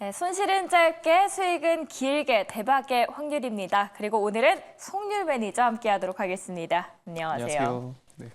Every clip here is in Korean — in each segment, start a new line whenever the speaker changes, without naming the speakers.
네, 손실은 짧게, 수익은 길게, 대박의 확률입니다. 그리고 오늘은 송률 매니저 함께하도록 하겠습니다. 안녕하세요.
안녕하세요. 네.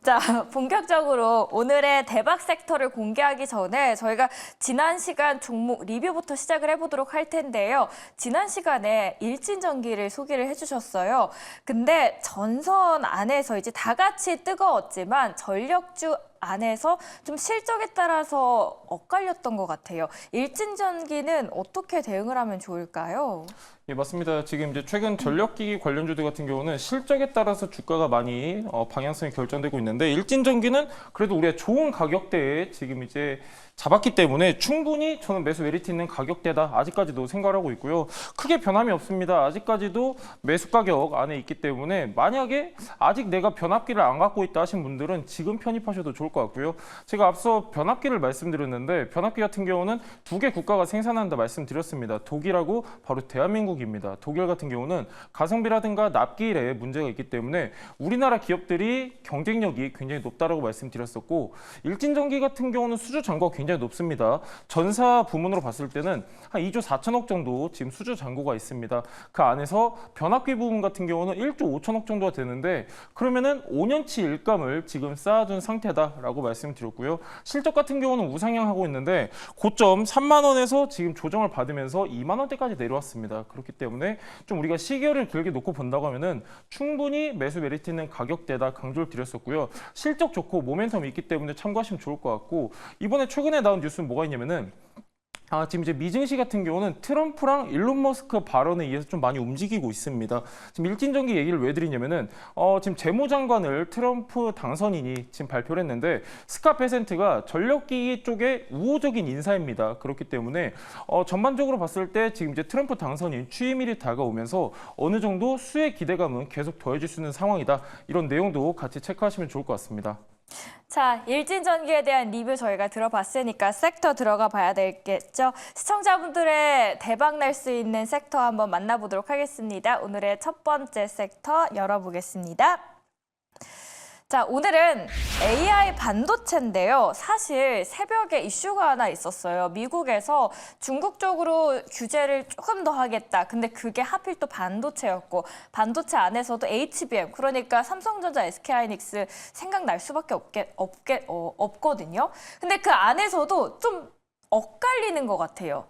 자, 본격적으로 오늘의 대박 섹터를 공개하기 전에 저희가 지난 시간 종목 리뷰부터 시작을 해보도록 할 텐데요. 지난 시간에 일진전기를 소개를 해주셨어요. 근데 전선 안에서 이제 다 같이 뜨거웠지만 전력주 안에서 좀 실적에 따라서 엇갈렸던 것 같아요. 일진전기는 어떻게 대응을 하면 좋을까요?
예, 맞습니다. 지금 이제 최근 전력기기 관련주들 같은 경우는 실적에 따라서 주가가 많이 방향성이 결정되고 있는데 일진전기는 그래도 우리가 좋은 가격대에 지금 이제 잡았기 때문에 충분히 저는 매수 메리트 있는 가격대다 아직까지도 생각하고 있고요. 크게 변함이 없습니다. 아직까지도 매수 가격 안에 있기 때문에 만약에 아직 내가 변압기를 안 갖고 있다 하신 분들은 지금 편입하셔도 좋을 것 같고요. 제가 앞서 변압기를 말씀드렸는데 변압기 같은 경우는 두 개 국가가 생산한다 말씀드렸습니다. 독일하고 바로 대한민국입니다. 독일 같은 경우는 가성비라든가 납기일에 문제가 있기 때문에 우리나라 기업들이 경쟁력이 굉장히 높다라고 말씀드렸었고 일진전기 같은 경우는 수주 잔고가 굉장히 높습니다. 전사 부문으로 봤을 때는 한 2조 4천억 정도 지금 수주 잔고가 있습니다. 그 안에서 변압기 부분 같은 경우는 1조 5천억 정도가 되는데 그러면은 5년치 일감을 지금 쌓아둔 상태다라고 말씀드렸고요. 실적 같은 경우는 우상향하고 있는데 고점 3만 원에서 지금 조정을 받으면서 2만 원대까지 내려왔습니다. 그렇기 때문에 좀 우리가 시기를 길게 놓고 본다고 하면은 충분히 매수 메리트 있는 가격대다 강조를 드렸었고요. 실적 좋고 모멘텀이 있기 때문에 참고하시면 좋을 것 같고 이번에 최근에 나온 뉴스는 뭐가 있냐면은 지금 이제 미증시 같은 경우는 트럼프랑 일론 머스크 발언에 의해서 좀 많이 움직이고 있습니다. 지금 일진전기 얘기를 왜 드리냐면은 지금 재무장관을 트럼프 당선인이 지금 발표를 했는데 스캇 베센트가 전력기기 쪽에 우호적인 인사입니다. 그렇기 때문에 전반적으로 봤을 때 지금 이제 트럼프 당선인 취임일이 다가오면서 어느 정도 수혜 기대감은 계속 더해질 수 있는 상황이다. 이런 내용도 같이 체크하시면 좋을 것 같습니다.
자, 일진전기에 대한 리뷰 저희가 들어봤으니까 섹터 들어가 봐야 되겠죠. 시청자분들의 대박 날 수 있는 섹터 한번 만나보도록 하겠습니다. 오늘의 첫 번째 섹터 열어보겠습니다. 자, 오늘은 AI 반도체인데요. 사실 새벽에 이슈가 하나 있었어요. 미국에서 중국 쪽으로 규제를 조금 더 하겠다. 근데 그게 하필 또 반도체였고 반도체 안에서도 HBM, 그러니까 삼성전자, SK하이닉스 생각날 수밖에 없거든요. 근데 그 안에서도 좀 엇갈리는 것 같아요.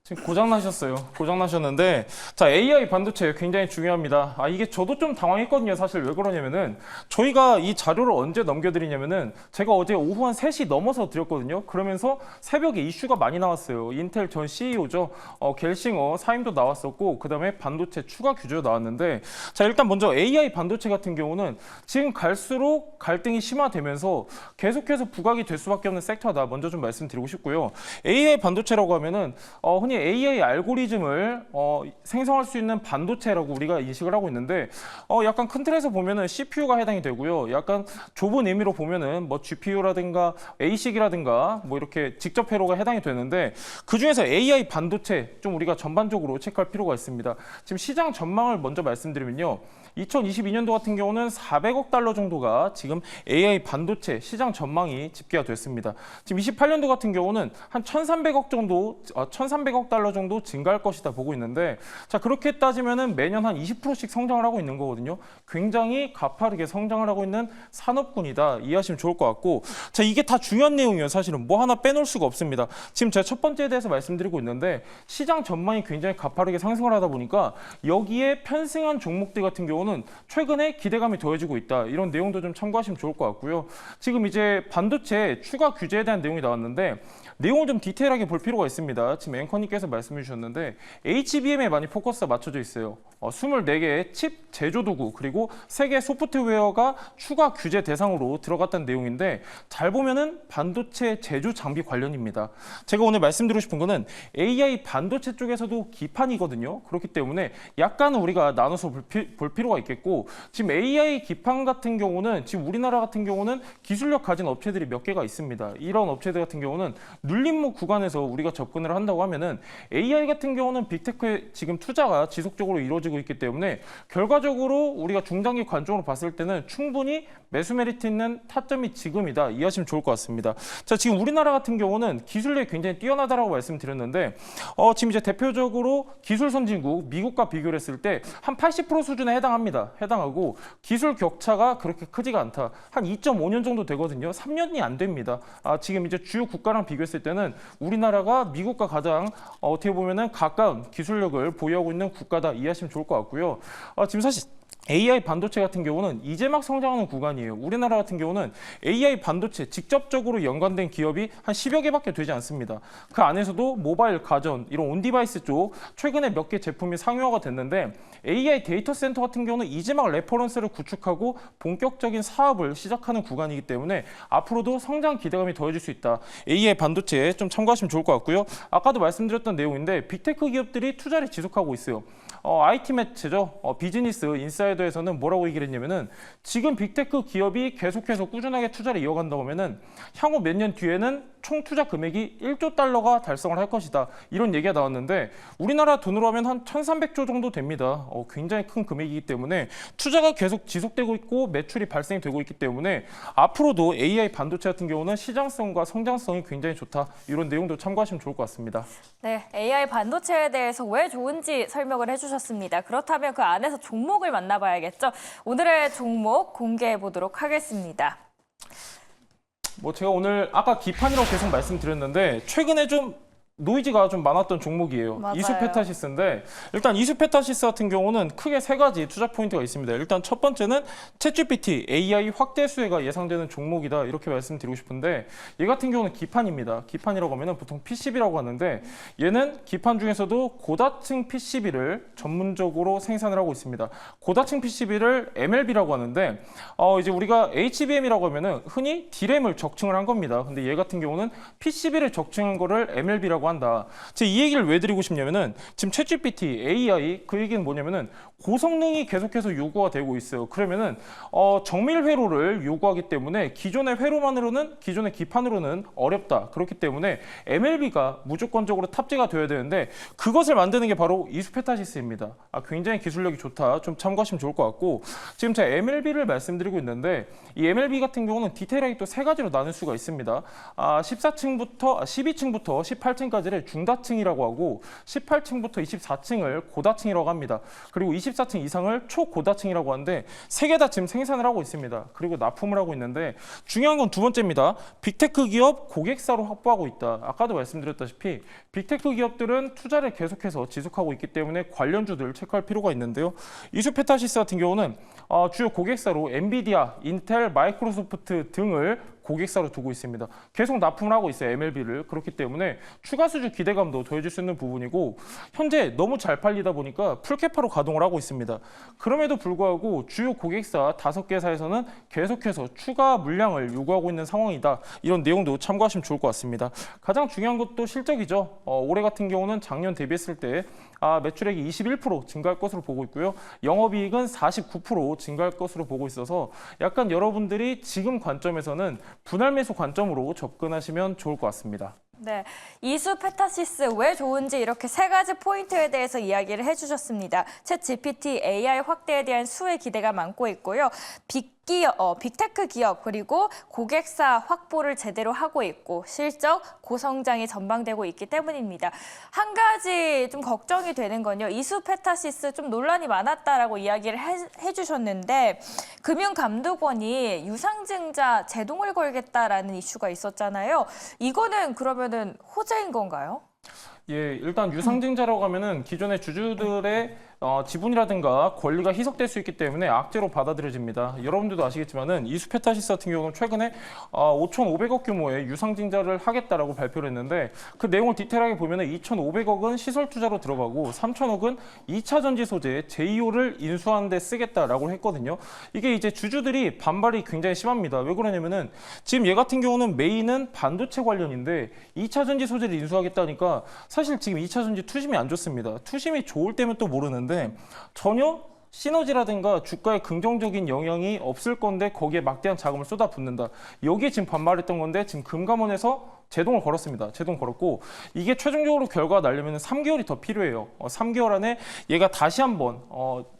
지금 고장나셨는데 자, AI 반도체 굉장히 중요합니다. 이게 저도 좀 당황했거든요. 사실 왜 그러냐면은 저희가 이 자료를 언제 넘겨드리냐면은 제가 어제 오후 한 3시 넘어서 드렸거든요. 그러면서 새벽에 이슈가 많이 나왔어요. 인텔 전 CEO죠. 겔싱어 사임도 나왔었고 그다음에 반도체 추가 규제도 나왔는데 자, 일단 먼저 AI 반도체 같은 경우는 지금 갈수록 갈등이 심화되면서 계속해서 부각이 될 수밖에 없는 섹터다. 먼저 좀 말씀드리고 싶고요. AI 반도체라고 하면은 흔히 AI 알고리즘을 생성할 수 있는 반도체라고 우리가 인식을 하고 있는데 약간 큰 틀에서 보면은 CPU가 해당이 되고요. 약간 좁은 의미로 보면은 뭐 GPU라든가 ASIC이라든가 뭐 이렇게 직접 회로가 해당이 되는데 그 중에서 AI 반도체 좀 우리가 전반적으로 체크할 필요가 있습니다. 지금 시장 전망을 먼저 말씀드리면요. 2022년도 같은 경우는 400억 달러 정도가 지금 AI 반도체 시장 전망이 집계가 됐습니다. 지금 28년도 같은 경우는 한 1,300억 정도, 1,300억 달러 정도 증가할 것이다 보고 있는데 자, 그렇게 따지면은 매년 한 20%씩 성장을 하고 있는 거거든요. 굉장히 가파르게 성장을 하고 있는 산업군이다. 이해하시면 좋을 것 같고 자, 이게 다 중요한 내용이에요. 사실은 뭐 하나 빼놓을 수가 없습니다. 지금 제가 첫 번째에 대해서 말씀드리고 있는데 시장 전망이 굉장히 가파르게 상승을 하다 보니까 여기에 편승한 종목들 같은 경우는 최근에 기대감이 더해지고 있다. 이런 내용도 좀 참고하시면 좋을 것 같고요. 지금 이제 반도체 추가 규제에 대한 내용이 나왔는데 내용을 좀 디테일하게 볼 필요가 있습니다. 지금 앵커님께서 말씀해 주셨는데 HBM에 많이 포커스가 맞춰져 있어요. 24개의 칩 제조 도구 그리고 3개 소프트웨어가 추가 규제 대상으로 들어갔다는 내용인데 잘 보면은 반도체 제조 장비 관련입니다. 제가 오늘 말씀드리고 싶은 거는 AI 반도체 쪽에서도 기판이거든요. 그렇기 때문에 약간 우리가 나눠서 볼 필요가 있겠고 지금 AI 기판 같은 경우는 지금 우리나라 같은 경우는 기술력 가진 업체들이 몇 개가 있습니다. 이런 업체들 같은 경우는 눌림목 구간에서 우리가 접근을 한다고 하면은 AI 같은 경우는 빅테크에 지금 투자가 지속적으로 이루어지고 있기 때문에 결과적으로 우리가 중장기 관점으로 봤을 때는 충분히 매수 메리트 있는 타점이 지금이다. 이해하시면 좋을 것 같습니다. 자, 지금 우리나라 같은 경우는 기술력이 굉장히 뛰어나다라고 말씀드렸는데 지금 이제 대표적으로 기술 선진국 미국과 비교를 했을 때 한 80% 수준에 해당합니다. 해당하고 기술 격차가 그렇게 크지가 않다. 한 2.5년 정도 되거든요. 3년이 안 됩니다. 지금 이제 주요 국가랑 비교했을 때는 우리나라가 미국과 가장 어떻게 보면은 가까운 기술력을 보유하고 있는 국가다. 이해하시면 좋을 것 같고요. 지금 사실 AI 반도체 같은 경우는 이제 막 성장하는 구간이에요. 우리나라 같은 경우는 AI 반도체 직접적으로 연관된 기업이 한 10여 개밖에 되지 않습니다. 그 안에서도 모바일, 가전, 이런 온디바이스 쪽 최근에 몇 개 제품이 상용화가 됐는데 AI 데이터 센터 같은 경우는 이제 막 레퍼런스를 구축하고 본격적인 사업을 시작하는 구간이기 때문에 앞으로도 성장 기대감이 더해질 수 있다. AI 반도체에 좀 참고하시면 좋을 것 같고요. 아까도 말씀드렸던 내용인데 빅테크 기업들이 투자를 지속하고 있어요. IT 매체죠. 비즈니스 인사이더에서는 뭐라고 얘기를 했냐면은 지금 빅테크 기업이 계속해서 꾸준하게 투자를 이어간다고 하면은 향후 몇 년 뒤에는 총 투자 금액이 1조 달러가 달성을 할 것이다. 이런 얘기가 나왔는데 우리나라 돈으로 하면 한 1,300조 정도 됩니다. 굉장히 큰 금액이기 때문에 투자가 계속 지속되고 있고 매출이 발생이 되고 있기 때문에 앞으로도 AI 반도체 같은 경우는 시장성과 성장성이 굉장히 좋다. 이런 내용도 참고하시면 좋을 것 같습니다.
네, AI 반도체에 대해서 왜 좋은지 설명을 해주셨습니다. 그렇다면 그 안에서 종목을 만나봐야겠죠. 오늘의 종목 공개해 보도록 하겠습니다.
제가 오늘 아까 기판이라고 계속 말씀드렸는데 최근에 좀 노이즈가 좀 많았던 종목이에요.
맞아요.
이수페타시스인데 일단 이수페타시스 같은 경우는 크게 세 가지 투자 포인트가 있습니다. 일단 첫 번째는 챗GPT AI 확대 수혜가 예상되는 종목이다. 이렇게 말씀드리고 싶은데 얘 같은 경우는 기판입니다. 기판이라고 하면 보통 PCB라고 하는데 얘는 기판 중에서도 고다층 PCB를 전문적으로 생산을 하고 있습니다. 고다층 PCB를 MLB라고 하는데 이제 우리가 HBM이라고 하면은 흔히 D램을 적층을 한 겁니다. 근데 얘 같은 경우는 PCB를 적층한 거를 MLB라고 한다. 제가 이 얘기를 왜 드리고 싶냐면은 지금 챗GPT, AI 그 얘기는 뭐냐면은 고성능이 계속해서 요구가 되고 있어요. 그러면은 정밀 회로를 요구하기 때문에 기존의 회로만으로는 기존의 기판으로는 어렵다. 그렇기 때문에 MLB가 무조건적으로 탑재가 되어야 되는데 그것을 만드는 게 바로 이수페타시스입니다. 굉장히 기술력이 좋다. 좀 참고하시면 좋을 것 같고 지금 제가 MLB를 말씀드리고 있는데 이 MLB 같은 경우는 디테일하게 또 세 가지로 나눌 수가 있습니다. 12층부터 18층까지를 중다층이라고 하고 18층부터 24층을 고다층이라고 합니다. 그리고 24층 이상을 초고다층이라고 하는데 세 개 다 지금 생산을 하고 있습니다. 그리고 납품을 하고 있는데 중요한 건 두 번째입니다. 빅테크 기업 고객사로 확보하고 있다. 아까도 말씀드렸다시피 빅테크 기업들은 투자를 계속해서 지속하고 있기 때문에 관련주들 체크할 필요가 있는데요. 이수페타시스 같은 경우는 주요 고객사로 엔비디아, 인텔, 마이크로소프트 등을 고객사로 두고 있습니다. 계속 납품을 하고 있어요. MLB를. 그렇기 때문에 추가 수주 기대감도 더해줄 수 있는 부분이고 현재 너무 잘 팔리다 보니까 풀캐파로 가동을 하고 있습니다. 그럼에도 불구하고 주요 고객사 5개사에서는 계속해서 추가 물량을 요구하고 있는 상황이다. 이런 내용도 참고하시면 좋을 것 같습니다. 가장 중요한 것도 실적이죠. 올해 같은 경우는 작년 대비했을 때 매출액이 21% 증가할 것으로 보고 있고요. 영업이익은 49% 증가할 것으로 보고 있어서 약간 여러분들이 지금 관점에서는 분할 매수 관점으로 접근하시면 좋을 것 같습니다.
네, 이수페타시스 왜 좋은지 이렇게 세 가지 포인트에 대해서 이야기를 해주셨습니다. 챗GPT AI 확대에 대한 수혜 기대가 많고 있고요. 빅테크 기업 그리고 고객사 확보를 제대로 하고 있고 실적 고성장이 전망되고 있기 때문입니다. 한 가지 좀 걱정이 되는 건요. 이수페타시스 좀 논란이 많았다라고 이야기를 해주셨는데 금융감독원이 유상증자 제동을 걸겠다라는 이슈가 있었잖아요. 이거는 그러면은 호재인 건가요?
예, 일단 유상증자라고 하면은 기존의 주주들의 지분이라든가 권리가 희석될 수 있기 때문에 악재로 받아들여집니다. 여러분들도 아시겠지만은 이수페타시스 같은 경우는 최근에 5,500억 규모의 유상증자를 하겠다라고 발표를 했는데 그 내용을 디테일하게 보면은 2,500억은 시설 투자로 들어가고 3,000억은 2차 전지 소재 제2호를 인수하는 데 쓰겠다라고 했거든요. 이게 이제 주주들이 반발이 굉장히 심합니다. 왜 그러냐면은 지금 얘 같은 경우는 메인은 반도체 관련인데 2차 전지 소재를 인수하겠다니까 사실 지금 2차 전지 투심이 안 좋습니다. 투심이 좋을 때면 또 모르는데 전혀 시너지라든가 주가에 긍정적인 영향이 없을 건데 거기에 막대한 자금을 쏟아붓는다. 여기에 지금 반발했던 건데 지금 금감원에서 제동을 걸었습니다. 제동 걸었고 이게 최종적으로 결과가 나려면 3개월이 더 필요해요. 3개월 안에 얘가 다시 한번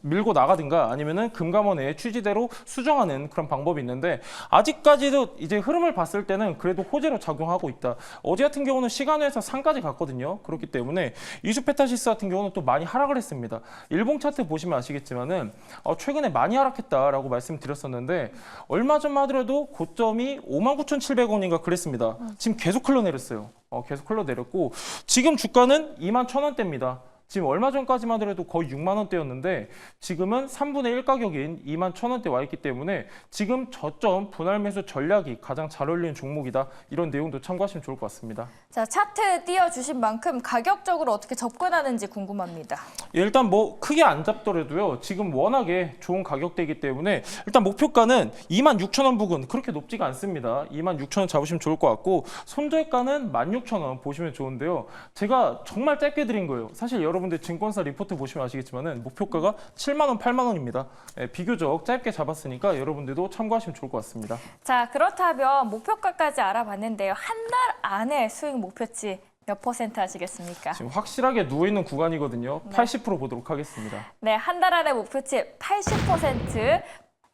밀고 나가든가 아니면은 금감원의 취지대로 수정하는 그런 방법이 있는데 아직까지도 이제 흐름을 봤을 때는 그래도 호재로 작용하고 있다. 어제 같은 경우는 시간외에서 상까지 갔거든요. 그렇기 때문에 이수페타시스 같은 경우는 또 많이 하락을 했습니다. 일봉 차트 보시면 아시겠지만은 최근에 많이 하락했다라고 말씀드렸었는데 얼마 전만 하더라도 고점이 59,700원인가 그랬습니다. 지금 계속 흘러내렸어요. 계속 흘러내렸고 지금 주가는 21,000원대입니다. 지금 얼마 전까지만 하더라도 거의 6만 원대였는데 지금은 3분의 1 가격인 21,000원대 와 있기 때문에 지금 저점 분할 매수 전략이 가장 잘 어울리는 종목이다. 이런 내용도 참고하시면 좋을 것 같습니다.
자, 차트 띄워주신 만큼 가격적으로 어떻게 접근하는지 궁금합니다.
예, 일단 뭐 크게 안 잡더라도요. 지금 워낙에 좋은 가격대이기 때문에 일단 목표가는 26,000원 부근 그렇게 높지가 않습니다. 26,000원 잡으시면 좋을 것 같고 손절가는 16,000원 보시면 좋은데요. 제가 정말 짧게 드린 거예요. 사실 여러분들 증권사 리포트 보시면 아시겠지만은 목표가가 7만 원, 8만 원입니다. 예, 비교적 짧게 잡았으니까 여러분들도 참고하시면 좋을 것 같습니다.
자, 그렇다면 목표가까지 알아봤는데요. 한 달 안에 수익 목표치 몇 퍼센트 하시겠습니까?
지금 확실하게 누워있는 구간이거든요. 80% 보도록 하겠습니다.
네, 한 달 안에 목표치 80%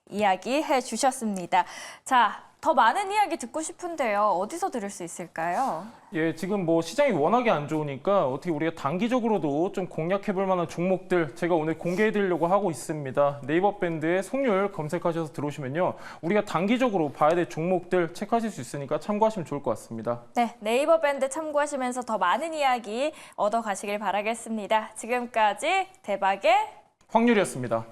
이야기해 주셨습니다. 자, 더 많은 이야기 듣고 싶은데요. 어디서 들을 수 있을까요?
예, 지금 뭐 시장이 워낙에 안 좋으니까 어떻게 우리가 단기적으로도 좀 공략해 볼 만한 종목들 제가 오늘 공개해 드리려고 하고 있습니다. 네이버 밴드에 송률 검색하셔서 들어오시면요. 우리가 단기적으로 봐야 될 종목들 체크하실 수 있으니까 참고하시면 좋을 것 같습니다.
네, 네이버 밴드 참고하시면서 더 많은 이야기 얻어 가시길 바라겠습니다. 지금까지 대박의
확률이었습니다.